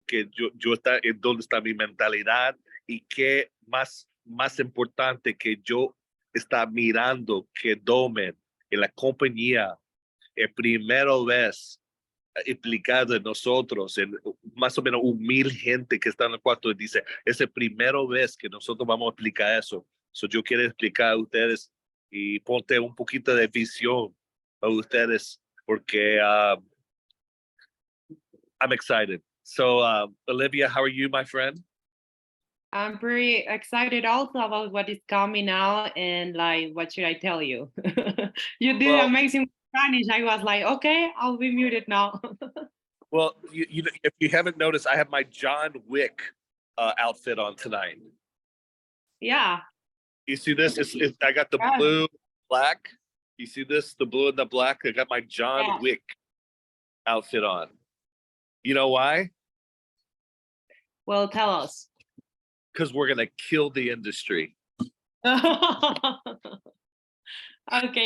que yo está en dónde está mi mentalidad y qué más importante que yo está mirando que Domen en la compañía primera vez implicado en nosotros, en más o menos 1,000 gente que está en el cuarto, y dice, es la primera vez que nosotros vamos a explicar eso. So, yo quiero explicar a ustedes y ponte un poquito de visión a ustedes, porque I'm excited. So, Olivia, how are you, my friend? I'm pretty excited also about what is coming out and like what should I tell you? You did Well, amazing Spanish. I was like, okay, I'll be muted now. if you haven't noticed, I have my John Wick outfit on tonight. Yeah. You see this? I got the Yeah. blue, black. You see this? The blue and the black. I got my John Yeah. Wick outfit on. You know why? Well, tell us. Because we're gonna kill the industry. Ok,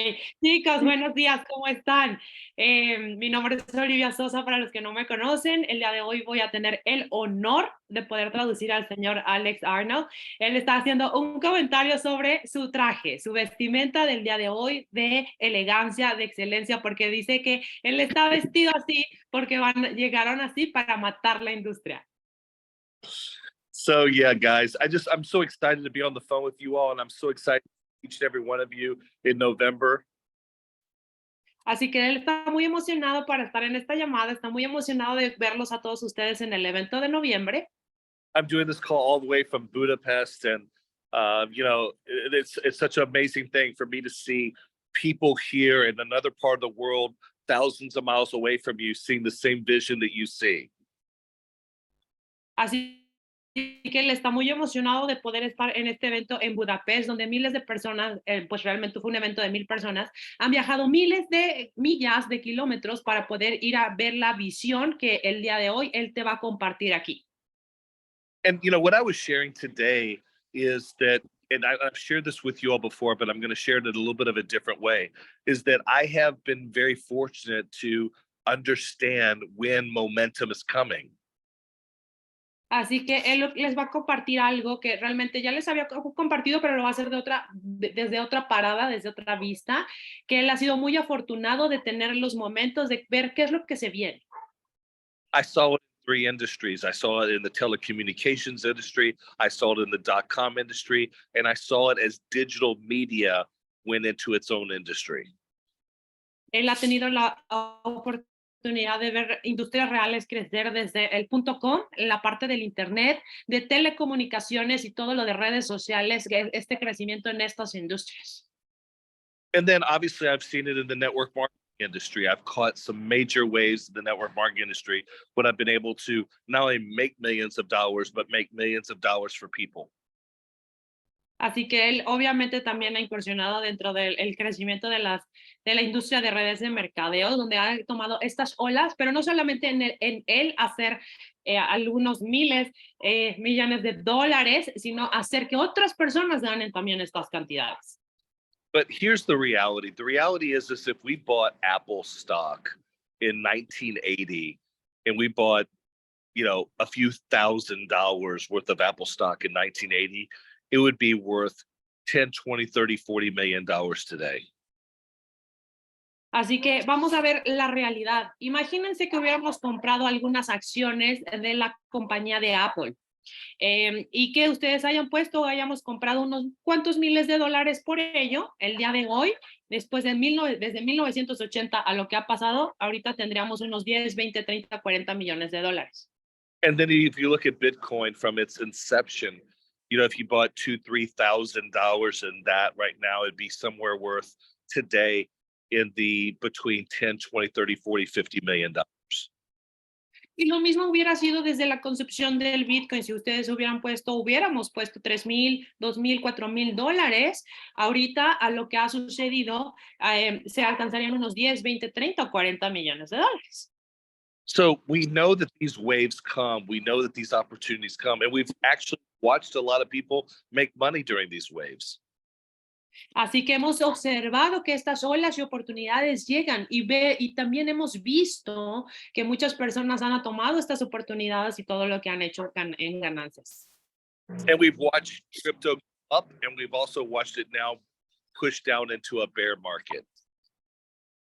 chicos, buenos días, ¿cómo están? Mi nombre es Olivia Sosa, para los que no me conocen. El día de hoy voy a tener el honor de poder traducir al señor Alex Arnold. Él está haciendo un comentario sobre su traje, su vestimenta del día de hoy de elegancia, de excelencia, porque dice que él está vestido así porque llegaron así para matar la industria. So yeah, guys, I'm so excited to be on the phone with you all, and I'm so excited each and every one of you in November. Así que él está muy emocionado para estar en esta llamada, está muy emocionado de verlos a todos ustedes en el evento de noviembre. I'm doing this call all the way from Budapest, and it's such an amazing thing for me to see people here in another part of the world, thousands of miles away from you, seeing the same vision that you see. Así que él está muy emocionado de poder estar en este evento en Budapest, donde miles de personas, pues realmente fue un evento de 1,000 personas, han viajado miles de millas, de kilómetros para poder ir a ver la visión que el día de hoy él te va a compartir aquí. And what I was sharing today is that, and I've shared this with you all before, but I'm going to share it in a little bit of a different way, is that I have been very fortunate to understand when momentum is coming. Así que él les va a compartir algo que realmente ya les había compartido, pero lo va a hacer desde otra parada, desde otra vista, que él ha sido muy afortunado de tener los momentos de ver qué es lo que se viene. I saw it in 3 industries. I saw it in the telecommunications industry, I saw it in the .com industry, and I saw it as digital media went into its own industry. Él ha tenido la oportunidad de ver industrias reales crecer desde el .com, la parte del internet, de telecomunicaciones y todo lo de redes sociales, este crecimiento en estas industrias. And then obviously I've seen it in the network marketing industry. I've caught some major waves in the network marketing industry when I've been able to not only make millions of dollars, but make millions of dollars for people. Así que él obviamente también ha incursionado dentro del crecimiento de la industria de redes de mercadeo, donde ha tomado estas olas, pero no solamente en él hacer algunos miles, millones de dólares, sino hacer que otras personas ganen también estas cantidades. But here's the reality. The reality is if we bought Apple stock in 1980 and we bought, a few $1,000 worth of Apple stock in 1980, it would be worth 10, 20, 30, 40 million dollars today. Así que vamos a ver la realidad. Imagínense que hubiéramos comprado algunas acciones de la compañía de Apple. Y que ustedes hayan puesto o hayamos comprado unos cuantos miles de dólares por ello, el día de hoy, desde 1980 a lo que ha pasado, ahorita tendríamos unos 10, 20, 30, 40 millones de dólares. And then if you look at Bitcoin from its inception, if you bought $2,000-3,000 in that right now, it'd be somewhere worth today in the between 10, 20, 30, 40, 50 million dollars. Y lo mismo hubiera sido desde la concepción del Bitcoin. Si ustedes hubiéramos puesto 3,000, 2,000, 4,000 dólares, ahorita a lo que ha sucedido, se alcanzarían unos 10, 20, 30 o 40 millones de dólares. So we know that these waves come, we know that these opportunities come, and we've actually watched a lot of people make money during these waves. Así que hemos observado que estas olas y oportunidades llegan y también hemos visto que muchas personas han tomado estas oportunidades y todo lo que han hecho en ganancias. And we've watched crypto go up, and we've also watched it now push down into a bear market.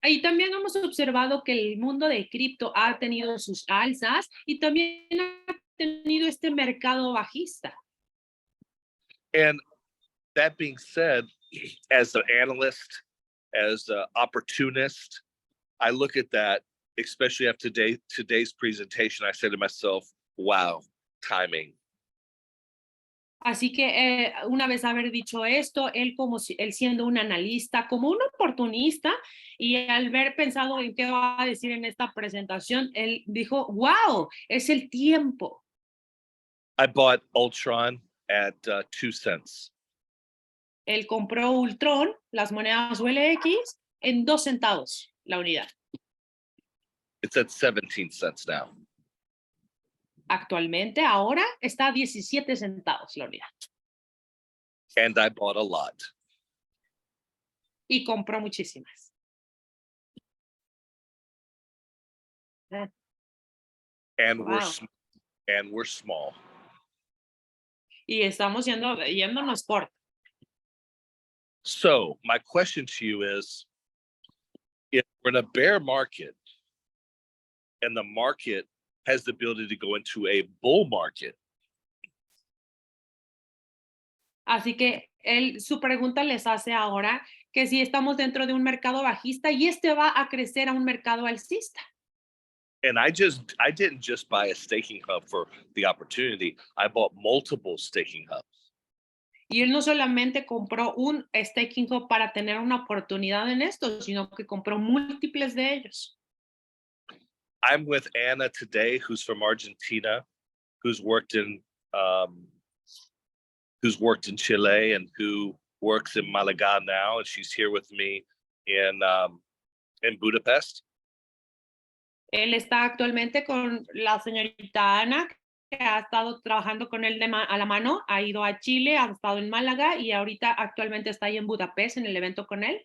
Y también hemos observado que el mundo de cripto ha tenido sus alzas y también ha tenido este mercado bajista. And that being said, as an analyst, as an opportunist, I look at that, especially after today's presentation. I say to myself, wow, timing. Así que una vez haber dicho esto, él siendo un analista, como un oportunista, y al haber pensado en qué va a decir en esta presentación, él dijo, wow, es el tiempo. I bought Ultron at 2 cents. Él compró Ultron, las monedas ULX, en 2 centavos la unidad. It's at 17 cents now. Actualmente, ahora está a 17 centavos la unidad. And I bought a lot. Y compró muchísimas. And Wow. we're small. Y estamos yéndonos corto. So my question to you is, if we're in a bear market and the market has the ability to go into a bull market, Así que su pregunta les hace ahora que si estamos dentro de un mercado bajista y este va a crecer a un mercado alcista. and I didn't just buy a staking hub for the opportunity. I bought multiple staking hubs. Y él no solamente compró un staking hub para tener una oportunidad en esto, sino que compró múltiples de ellos. I'm with Anna today, who's from Argentina, who's worked in Chile and who works in Malaga now, and she's here with me in Budapest. Él está actualmente con la señorita Ana, que ha estado trabajando con él a la mano, ha ido a Chile, ha estado en Málaga y ahorita actualmente está ahí en Budapest en el evento con él.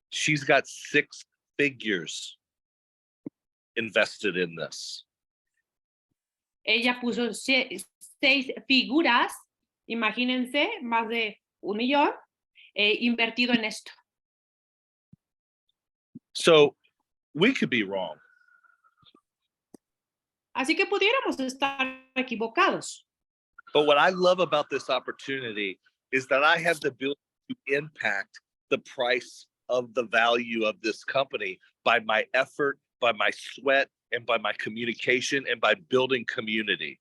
She's got 6 figures invested in this. Ella puso 6 figuras, imagínense, más de 1 millón, invertido en esto. So we could be wrong. Así que pudiéramos estar equivocados. But what I love about this opportunity is that I have the ability to impact the price of the value of this company by my effort, by my sweat, and by my communication, and by building community.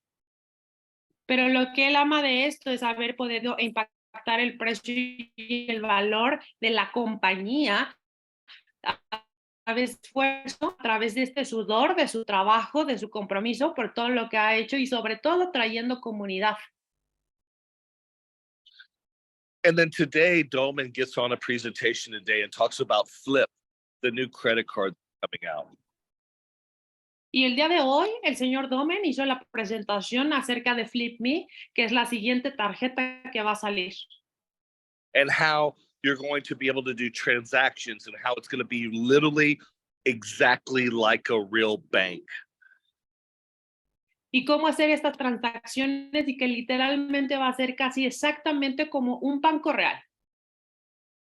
Pero lo que él ama de esto es haber podido impactar el precio y el valor de la compañía a través de esfuerzo, a través de este sudor, de su trabajo, de su compromiso por todo lo que ha hecho y sobre todo trayendo comunidad. And then today, Dolman gets on a presentation today and talks about Flip, the new credit card coming out. Y el día de hoy, el señor Domen hizo la presentación acerca de Flip Me, que es la siguiente tarjeta que va a salir. And how you're going to be able to do transactions and how it's going to be literally exactly like a real bank. Y cómo hacer estas transacciones y que literalmente va a ser casi exactamente como un banco real.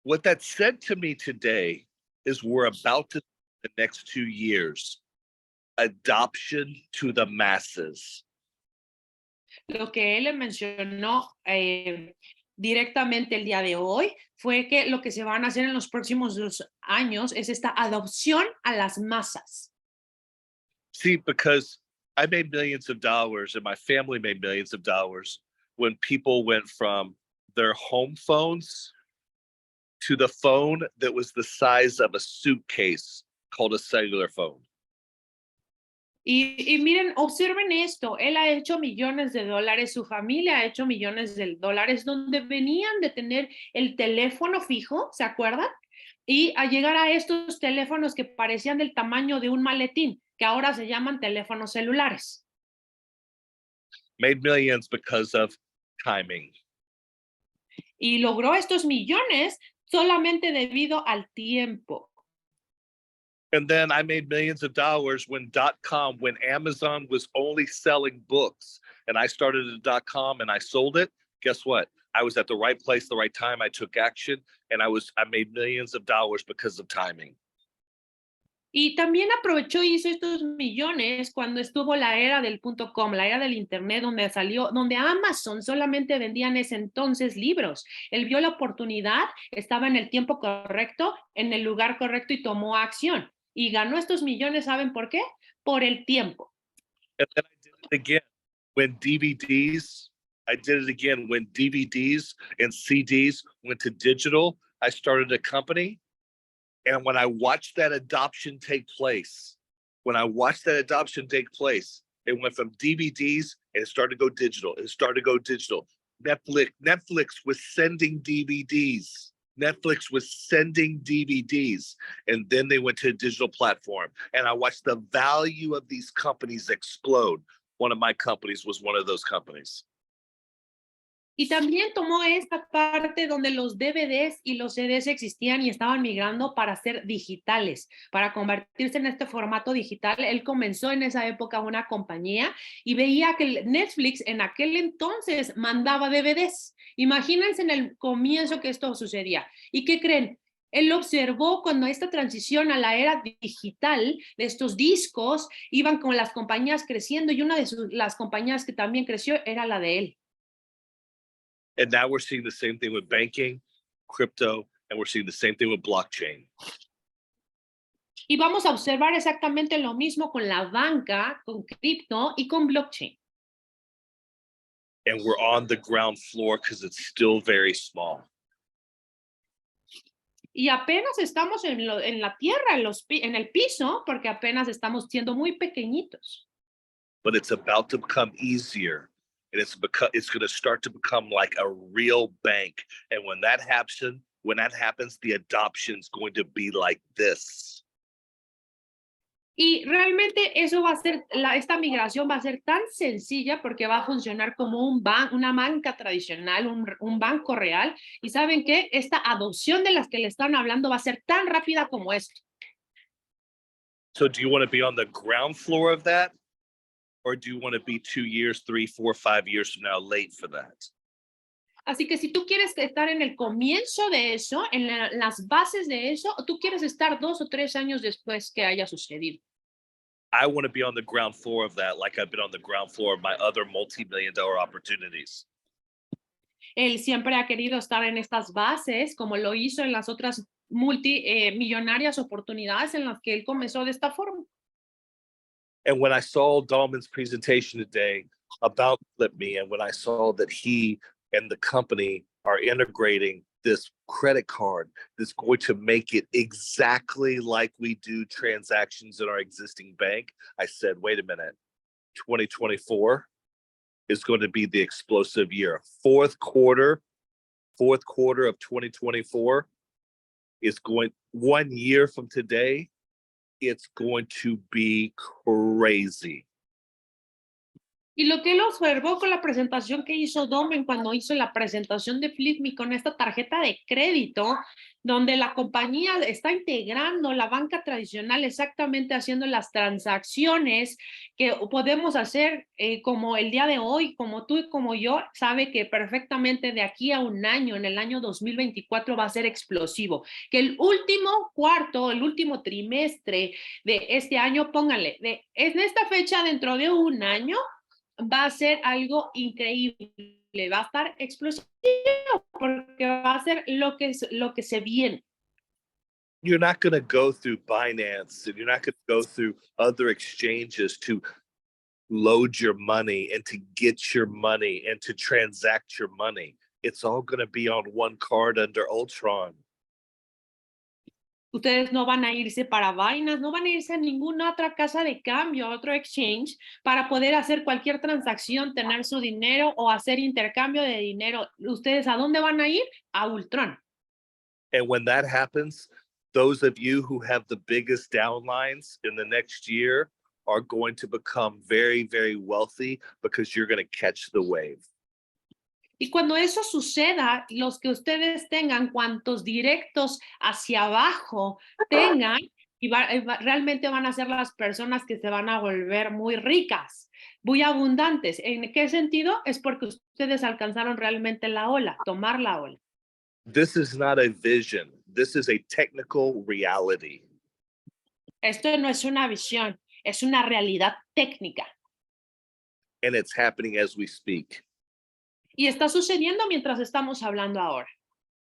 What that said to me today is we're about to, the next 2 years, adoption to the masses. Lo que él le mencionó directamente el día de hoy fue que lo que se van a hacer en los próximos 2 años es esta adopción a las masas. See, because I made millions of dollars and my family made millions of dollars when people went from their home phones to the phone that was the size of a suitcase called a cellular phone. Y miren, observen esto, él ha hecho millones de dólares, su familia ha hecho millones de dólares, donde venían de tener el teléfono fijo, ¿se acuerdan? Y a llegar a estos teléfonos que parecían del tamaño de un maletín, que ahora se llaman teléfonos celulares. Made millions because of timing. Y logró estos millones solamente debido al tiempo. And then I made millions of dollars when .com, when Amazon was only selling books, and I started a .com and I sold it. Guess what? I was at the right place, the right time. I took action, and I made millions of dollars because of timing. Y también aprovechó y hizo estos millones cuando estuvo la era del .com, la era del internet, donde Amazon solamente vendía en ese entonces libros. Él vio la oportunidad, estaba en el tiempo correcto, en el lugar correcto y tomó acción. Y ganó estos millones, ¿saben por qué? Por el tiempo. And then I did it again when DVDs. I did it again when DVDs and CDs went to digital. I started a company. And when I watched that adoption take place, it went from DVDs and it started to go digital. Netflix was sending DVDs. And then they went to a digital platform. And I watched the value of these companies explode. One of my companies was one of those companies. Y también tomó esta parte donde los DVDs y los CDs existían y estaban migrando para ser digitales, para convertirse en este formato digital. Él comenzó en esa época una compañía y veía que Netflix en aquel entonces mandaba DVDs. Imagínense en el comienzo que esto sucedía. ¿Y qué creen? Él observó cuando esta transición a la era digital de estos discos iban con las compañías creciendo y una de las compañías que también creció era la de él. And now we're seeing the same thing with banking, crypto, and we're seeing the same thing with blockchain. Y vamos a observar exactamente lo mismo con la banca, con cripto y con blockchain. And we're on the ground floor because it's still very small. Y apenas estamos en la tierra, en el piso, porque apenas estamos siendo muy pequeñitos. But it's about to become easier. And it's going to start to become like a real bank. And when that happens, the adoption is going to be like this. Y realmente eso va a ser, esta migración va a ser tan sencilla porque va a funcionar como una banca tradicional, un banco real. Y ¿saben qué? Esta adopción de las que le están hablando va a ser tan rápida como esto. So do you want to be on the ground floor of that? Or do you want to be 2 years, 3, 4, 5 years from now late for that? Así que si tú quieres estar en el comienzo de eso, en las bases de eso, o tú quieres estar 2 o 3 años después que haya sucedido. I want to be on the ground floor of that, like I've been on the ground floor of my other multi-million-dollar opportunities. Él siempre ha querido estar en estas bases, como lo hizo en las otras millonarias oportunidades en las que él comenzó de esta forma. And when I saw Dahlman's presentation today about FlipMe, and when I saw that he and the company are integrating this credit card that's going to make it exactly like we do transactions in our existing bank, I said, wait a minute, 2024 is going to be the explosive year. Fourth quarter of 2024 is going 1 year from today. It's going to be crazy. Y lo que él observó con la presentación que hizo Domen cuando hizo la presentación de FlipMe con esta tarjeta de crédito, donde la compañía está integrando la banca tradicional exactamente haciendo las transacciones que podemos hacer como el día de hoy, como tú y como yo, sabe que perfectamente de aquí a un año, en el año 2024 va a ser explosivo. Que el último trimestre de este año, pónganle, en esta fecha dentro de un año, va a ser algo increíble, va a estar explosivo porque va a ser lo que se viene. You're not going to go through Binance and you're not going to go through other exchanges to load your money and to get your money and to transact your money. It's all going to be on one card under Ultron. Ustedes no van a irse para Binance, no van a irse a ninguna otra casa de cambio, otro exchange, para poder hacer cualquier transacción, tener su dinero o hacer intercambio de dinero. ¿Ustedes a dónde van a ir? A Ultron. And when that happens, those of you who have the biggest downlines in the next year are going to become very, very wealthy because you're going to catch the wave. Y cuando eso suceda, los que ustedes tengan, cuantos directos hacia abajo tengan, realmente van a ser las personas que se van a volver muy ricas, muy abundantes. ¿En qué sentido? Es porque ustedes alcanzaron realmente la ola, tomar la ola. This is not a vision. This is a technical reality. Esto no es una visión, es una realidad técnica. And it's happening as we speak. Y está sucediendo mientras estamos hablando ahora.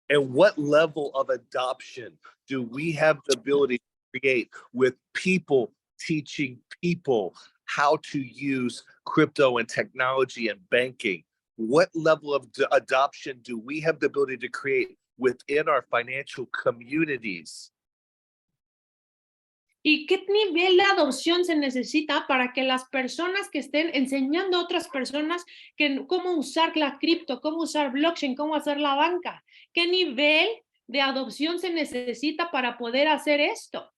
And what level of adoption do we have the ability to create with people teaching people how to use crypto and technology and banking? What level of adoption do we have the ability to create within our financial communities? ¿Y qué nivel de adopción se necesita para que las personas que estén enseñando a otras personas cómo usar la cripto, cómo usar blockchain, cómo hacer la banca? ¿Qué nivel de adopción se necesita para poder hacer esto?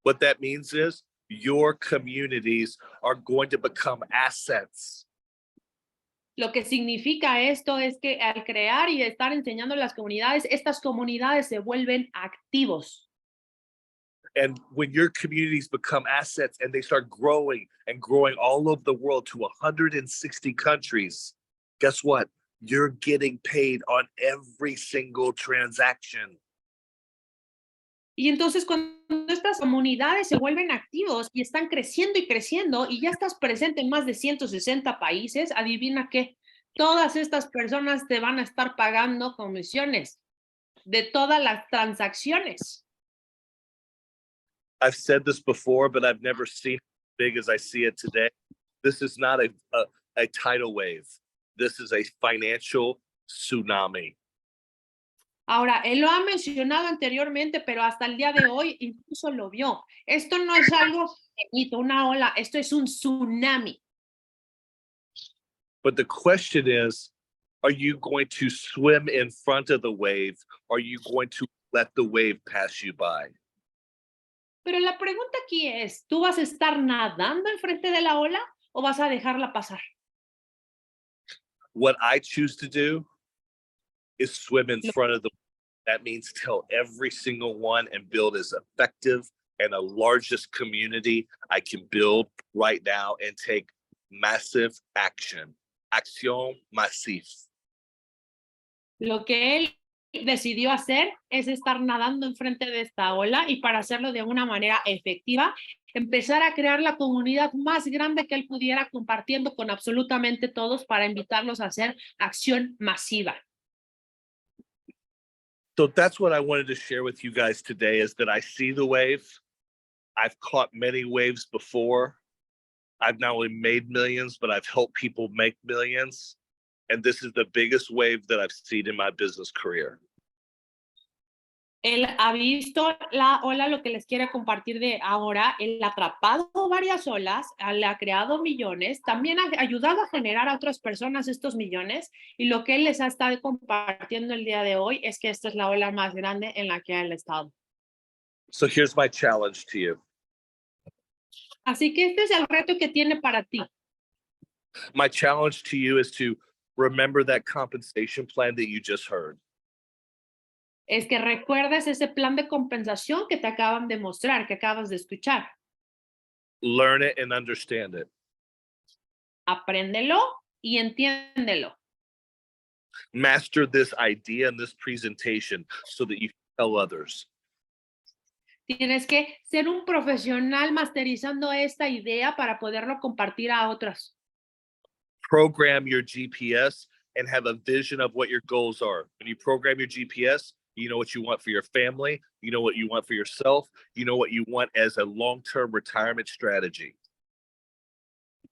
What that means is your communities are going to become assets. Lo que significa esto es que al crear y estar enseñando a las comunidades, estas comunidades se vuelven activos. And when your communities become assets and they start growing and growing all over the world to 160 countries, guess what? You're getting paid on every single transaction. Y entonces cuando estas comunidades se vuelven activos y están creciendo y ya estás presente en más de 160 países, adivina qué, todas estas personas te van a estar pagando comisiones de todas las transacciones. I've said this before, but I've never seen it as big as I see it today. This is not a tidal wave. This is a financial tsunami. Ahora, él lo ha mencionado anteriormente, pero hasta el día de hoy incluso lo vio. Esto no es algo pequeñito, una ola, esto es un tsunami. But the question is, are you going to swim in front of the wave? Or are you going to let the wave pass you by? Pero la pregunta aquí es, ¿tú vas a estar nadando enfrente de la ola o vas a dejarla pasar? What I choose to do is swim in front of the. That means tell every single one and build as effective and the largest community I can build right now and take massive action. Acción masiva. Lo que él decidió hacer es estar nadando enfrente de esta ola y para hacerlo de una manera efectiva, empezar a crear la comunidad más grande que él pudiera compartiendo con absolutamente todos para invitarlos a hacer acción masiva. So that's what I wanted to share with you guys today is that I see the wave. I've caught many waves before. I've not only made millions, but I've helped people make millions. And this is the biggest wave that I've seen in my business career. Él ha visto la ola, lo que les quiere compartir de ahora. Él ha atrapado varias olas, le ha creado millones, también ha ayudado a generar a otras personas estos millones. Y lo que él les ha estado compartiendo el día de hoy es que esta es la ola más grande en la que él ha estado. So here's my challenge to you. Así que este es el reto que tiene para ti. My challenge to you is to remember that compensation plan that you just heard. Es que recuerdes ese plan de compensación que te acaban de mostrar, que acabas de escuchar. Learn it and understand it. Apréndelo y entiéndelo. Master this idea and this presentation so that you can tell others. Tienes que ser un profesional masterizando esta idea para poderlo compartir a otros. Program your GPS and have a vision of what your goals are. When you program your GPS, you know what you want for your family, you know what you want for yourself, you know what you want as a long-term retirement strategy.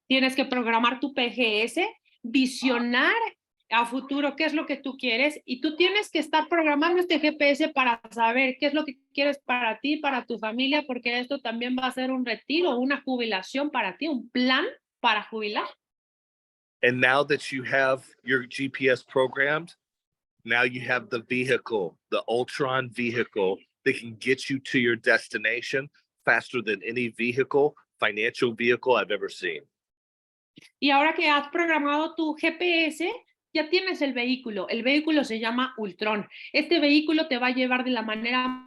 Tienes que programar tu PGS, visionar a futuro qué es lo que tú quieres y tú tienes que estar programando este GPS para saber qué es lo que quieres para ti, para tu familia, porque esto también va a ser un retiro, una jubilación para ti, un plan para jubilar. And now that you have your GPS programmed, now you have the vehicle, the Ultron vehicle that can get you to your destination faster than any vehicle, financial vehicle I've ever seen. Y ahora que has programado tu GPS, ya tienes el vehículo. El vehículo se llama Ultron. Este vehículo te va a llevar de la manera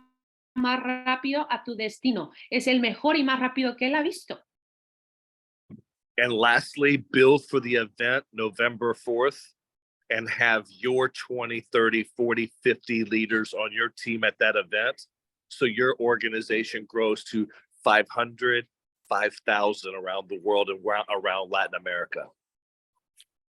más rápido a tu destino. Es el mejor y más rápido que él ha visto. And lastly, build for the event November 4th and have your 20, 30, 40, 50 leaders on your team at that event. So your organization grows to 500, 5,000 around the world and around Latin America.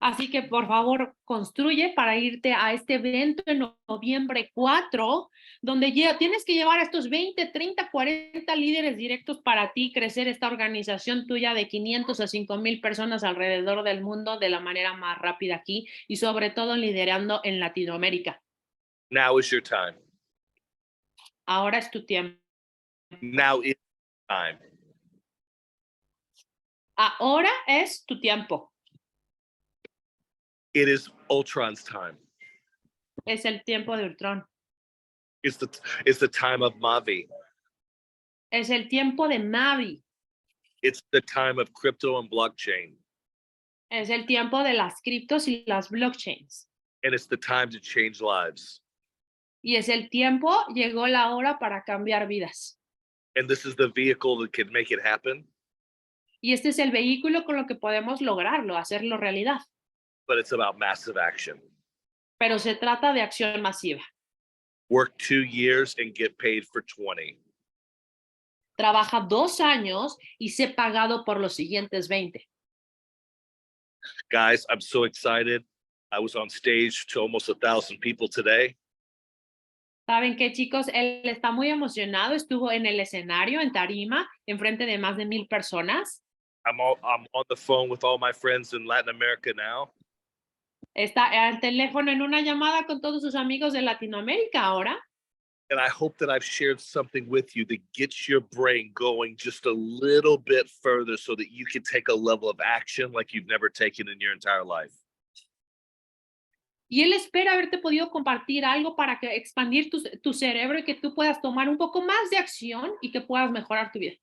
Así que por favor construye para irte a este evento en noviembre 4, donde tienes que llevar a estos 20, 30, 40 líderes directos para ti, crecer esta organización tuya de 500 a 5,000 personas alrededor del mundo de la manera más rápida aquí y sobre todo liderando en Latinoamérica. Now is your time. Ahora es tu tiempo. Now is time. Ahora es tu tiempo. It is Ultron's time. Es el tiempo de Ultron. It's the time of Mavi. Es el tiempo de Mavi. It's the time of crypto and blockchain. Es el tiempo de las criptos y las blockchains. And it's the time to change lives. Y es el tiempo, llegó la hora para cambiar vidas. And this is the vehicle that can make it happen. Y este es el vehículo con lo que podemos lograrlo, hacerlo realidad. But it's about massive action. Pero se trata de acción masiva. Work 2 years and get paid for 20. Trabaja 2 años y sé pagado por los siguientes 20. Guys, I'm so excited. I was on stage to almost 1,000 people today. ¿Saben qué, chicos? Él está muy emocionado. Estuvo en el escenario, en tarima, en frente de más de 1,000 personas. I'm on the phone with all my friends in Latin America now. Está al teléfono en una llamada con todos sus amigos de Latinoamérica ahora. And I hope that I've shared something with you that gets your brain going just a little bit further so that you can take a level of action like you've never taken in your entire life. Y él espera haberte podido compartir algo para que expandir tu cerebro y que tú puedas tomar un poco más de acción y que puedas mejorar tu vida.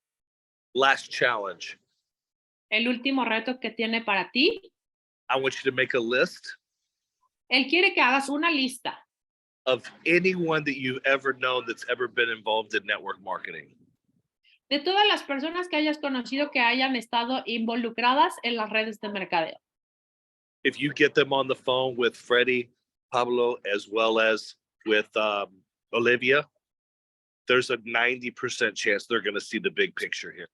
Last challenge. El último reto que tiene para ti. I want you to make a list. Él quiere que hagas una lista. Of anyone that you've ever known that's ever been involved in network marketing. De todas las personas que hayas conocido que hayan estado involucradas en las redes de mercadeo. If you get them on the phone with Freddie, Pablo, as well as with Olivia, there's a 90% chance they're going to see the big picture here.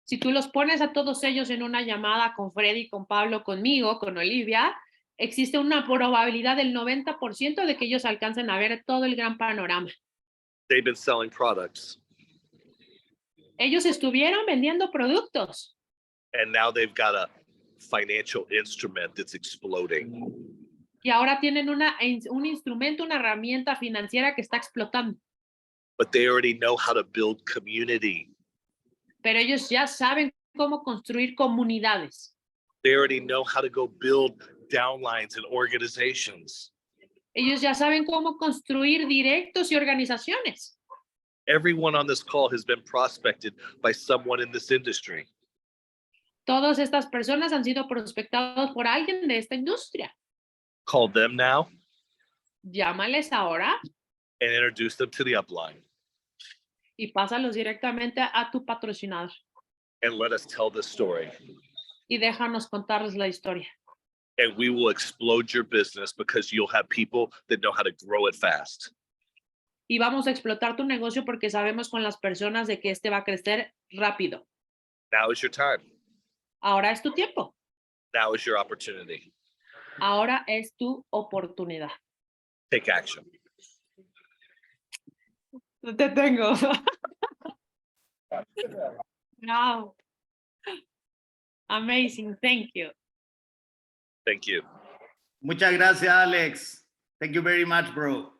Si tú los pones a todos ellos en una llamada con Freddy, con Pablo, conmigo, con Olivia, existe una probabilidad del 90% de que ellos alcancen a ver todo el gran panorama. They've been selling products. Ellos estuvieron vendiendo productos. And now they've got a financial instrument that's exploding. Y ahora tienen un instrumento, una herramienta financiera que está explotando. But they already know how to build community. Pero ellos ya saben cómo construir comunidades. They already know how to go build downlines and organizations. Ellos ya saben cómo construir directos y organizaciones. Everyone on this call has been prospected by someone in this industry. Todas estas personas han sido prospectados por alguien de esta industria. Call them now. Llámales ahora. And introduce them to the upline. Y pásalos directamente a tu patrocinador. And let us tell this story. Y déjanos contarles la historia. And we will explode your business because you'll have people that know how to grow it fast. Y vamos a explotar tu negocio porque sabemos con las personas de que este va a crecer rápido. Now is your time. Ahora es tu tiempo. Now is your opportunity. Ahora es tu oportunidad. Take action. Te tengo. Wow. Amazing. Thank you. Thank you. Muchas gracias, Alex. Thank you very much, bro.